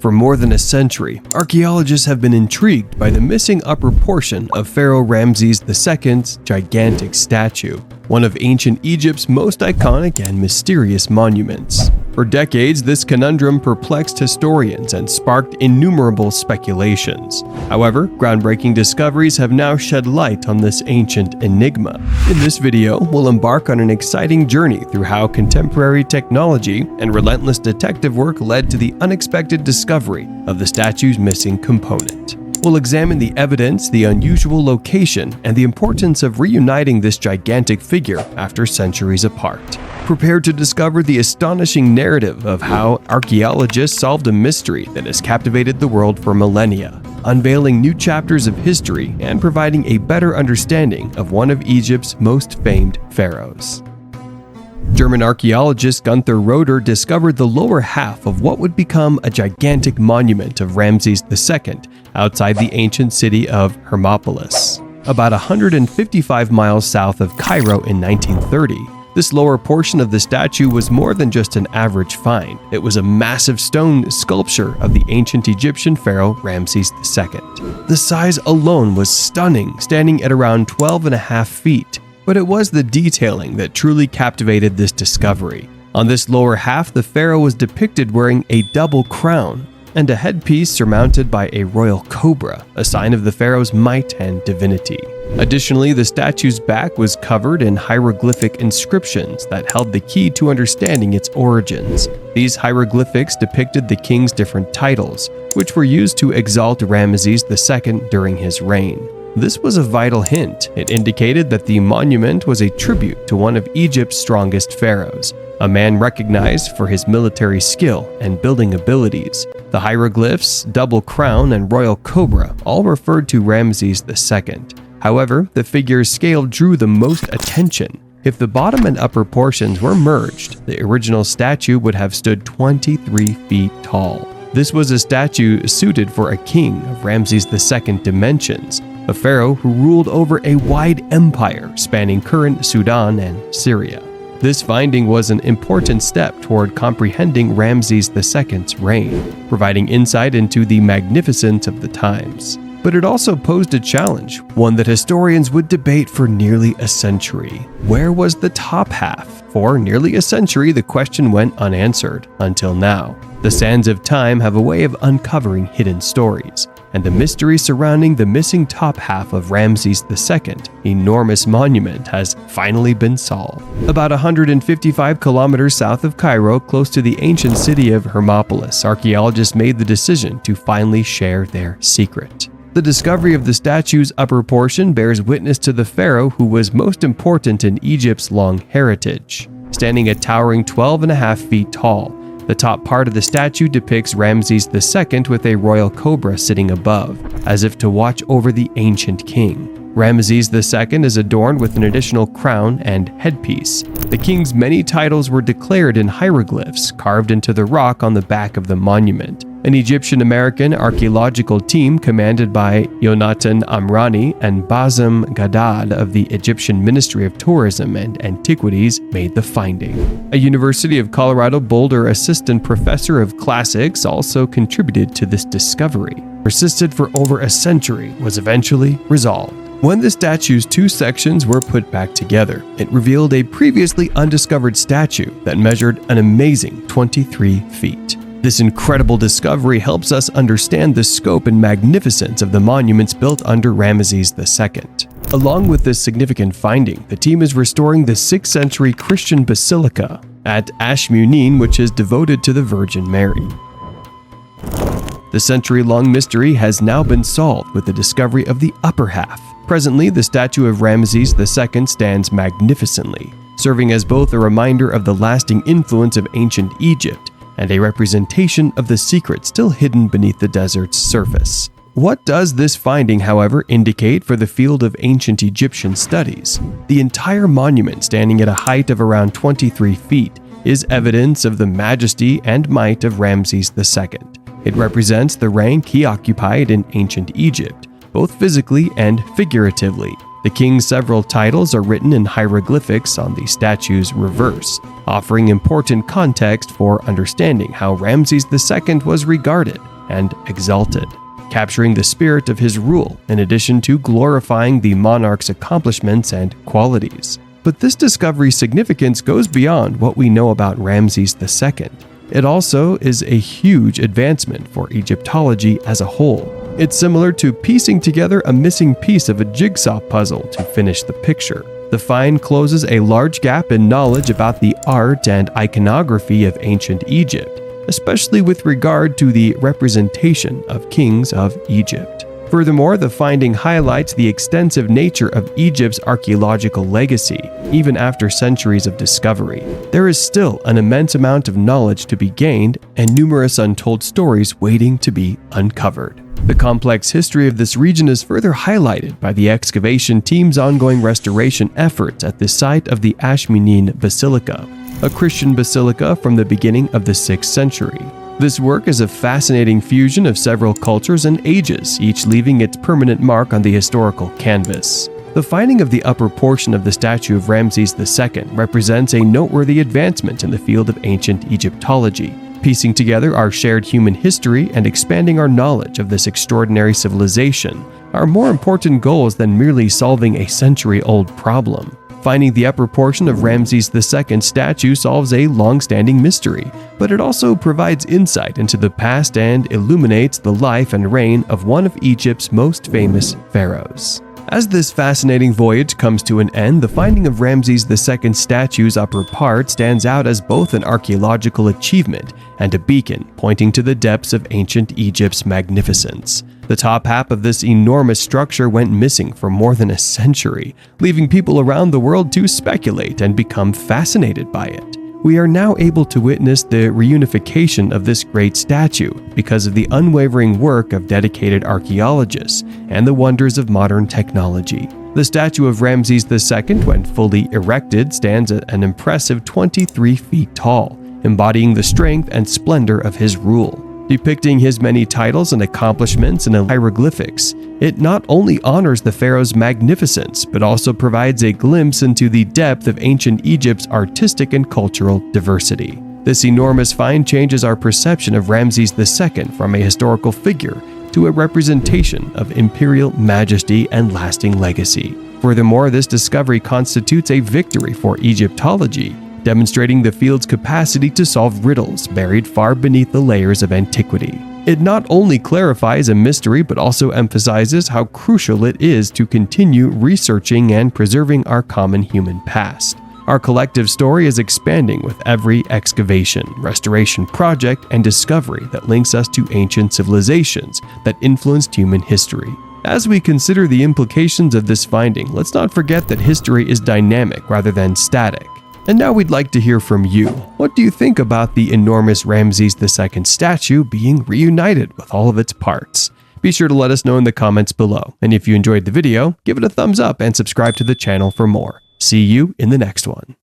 For more than a century, archaeologists have been intrigued by the missing upper portion of Pharaoh Ramses II's gigantic statue, one of ancient Egypt's most iconic and mysterious monuments. For decades, this conundrum perplexed historians and sparked innumerable speculations. However, groundbreaking discoveries have now shed light on this ancient enigma. In this video, we'll embark on an exciting journey through how contemporary technology and relentless detective work led to the unexpected discovery of the statue's missing component. We'll examine the evidence, the unusual location, and the importance of reuniting this gigantic figure after centuries apart. Prepare to discover the astonishing narrative of how archaeologists solved a mystery that has captivated the world for millennia, unveiling new chapters of history and providing a better understanding of one of Egypt's most famed pharaohs. German archaeologist Gunther Roeder discovered the lower half of what would become a gigantic monument of Ramses II outside the ancient city of Hermopolis, about 155 miles south of Cairo in 1930. This lower portion of the statue was more than just an average find. It was a massive stone sculpture of the ancient Egyptian pharaoh Ramses II. The size alone was stunning, standing at around 12.5 feet. But it was the detailing that truly captivated this discovery. On this lower half, the pharaoh was depicted wearing a double crown and a headpiece surmounted by a royal cobra, a sign of the pharaoh's might and divinity. Additionally, the statue's back was covered in hieroglyphic inscriptions that held the key to understanding its origins. These hieroglyphics depicted the king's different titles, which were used to exalt Ramses II during his reign. This was a vital hint. It indicated that the monument was a tribute to one of Egypt's strongest pharaohs, a man recognized for his military skill and building abilities. The hieroglyphs, double crown, and royal cobra all referred to Ramses II. However, the figure's scale drew the most attention. If the bottom and upper portions were merged, the original statue would have stood 23 feet tall. This was a statue suited for a king of Ramses II dimensions, a pharaoh who ruled over a wide empire spanning current Sudan and Syria. This finding was an important step toward comprehending Ramses II's reign, providing insight into the magnificence of the times. But it also posed a challenge, one that historians would debate for nearly a century. Where was the top half? For nearly a century, the question went unanswered, until now. The sands of time have a way of uncovering hidden stories, and the mystery surrounding the missing top half of Ramses II's enormous monument has finally been solved. About 155 kilometers south of Cairo, close to the ancient city of Hermopolis, archaeologists made the decision to finally share their secret. The discovery of the statue's upper portion bears witness to the pharaoh who was most important in Egypt's long heritage. Standing a towering 12.5 feet tall, the top part of the statue depicts Ramses II with a royal cobra sitting above, as if to watch over the ancient king. Ramses II is adorned with an additional crown and headpiece. The king's many titles were declared in hieroglyphs carved into the rock on the back of the monument. An Egyptian-American archaeological team commanded by Yonatan Amrani and Bazem Gadad of the Egyptian Ministry of Tourism and Antiquities made the finding. A University of Colorado Boulder assistant professor of classics also contributed to this discovery. Persisted for over a century, was eventually resolved. When the statue's two sections were put back together, it revealed a previously undiscovered statue that measured an amazing 23 feet. This incredible discovery helps us understand the scope and magnificence of the monuments built under Ramses II. Along with this significant finding, the team is restoring the 6th century Christian basilica at Ashmunin, which is devoted to the Virgin Mary. The century-long mystery has now been solved with the discovery of the upper half. Presently, the statue of Ramses II stands magnificently, serving as both a reminder of the lasting influence of ancient Egypt and a representation of the secret still hidden beneath the desert's surface. What does this finding, however, indicate for the field of ancient Egyptian studies? The entire monument, standing at a height of around 23 feet, is evidence of the majesty and might of Ramses II. It represents the rank he occupied in ancient Egypt, both physically and figuratively. The king's several titles are written in hieroglyphics on the statue's reverse, offering important context for understanding how Ramses II was regarded. and exalted, capturing the spirit of his rule in addition to glorifying the monarch's accomplishments and qualities. But this discovery's significance goes beyond what we know about Ramses II. It also is a huge advancement for Egyptology as a whole. It's similar to piecing together a missing piece of a jigsaw puzzle to finish the picture. The find closes a large gap in knowledge about the art and iconography of ancient Egypt, especially with regard to the representation of kings of Egypt. Furthermore, the finding highlights the extensive nature of Egypt's archaeological legacy. Even after centuries of discovery, there is still an immense amount of knowledge to be gained and numerous untold stories waiting to be uncovered. The complex history of this region is further highlighted by the excavation team's ongoing restoration efforts at the site of the Ashminine Basilica, a Christian basilica from the beginning of the 6th century. This work is a fascinating fusion of several cultures and ages, each leaving its permanent mark on the historical canvas. The finding of the upper portion of the statue of Ramses II represents a noteworthy advancement in the field of ancient Egyptology, piecing together our shared human history and expanding our knowledge of this extraordinary civilization are more important goals than merely solving a century-old problem. Finding the upper portion of Ramses II's statue solves a long-standing mystery, but it also provides insight into the past and illuminates the life and reign of one of Egypt's most famous pharaohs. As this fascinating voyage comes to an end, the finding of Ramses II's statue's upper part stands out as both an archaeological achievement and a beacon pointing to the depths of ancient Egypt's magnificence. The top half of this enormous structure went missing for more than a century, leaving people around the world to speculate and become fascinated by it. We are now able to witness the reunification of this great statue because of the unwavering work of dedicated archaeologists and the wonders of modern technology. The statue of Ramses II, when fully erected, stands at an impressive 23 feet tall, embodying the strength and splendor of his rule. Depicting his many titles and accomplishments in hieroglyphics, it not only honors the pharaoh's magnificence, but also provides a glimpse into the depth of ancient Egypt's artistic and cultural diversity. This enormous find changes our perception of Ramses II from a historical figure to a representation of imperial majesty and lasting legacy. Furthermore, this discovery constitutes a victory for Egyptology, demonstrating the field's capacity to solve riddles buried far beneath the layers of antiquity. It not only clarifies a mystery but also emphasizes how crucial it is to continue researching and preserving our common human past. Our collective story is expanding with every excavation, restoration project, and discovery that links us to ancient civilizations that influenced human history. As we consider the implications of this finding, let's not forget that history is dynamic rather than static. And now we'd like to hear from you. What do you think about the enormous Ramses II statue being reunited with all of its parts? Be sure to let us know in the comments below. And if you enjoyed the video, give it a thumbs up and subscribe to the channel for more. See you in the next one.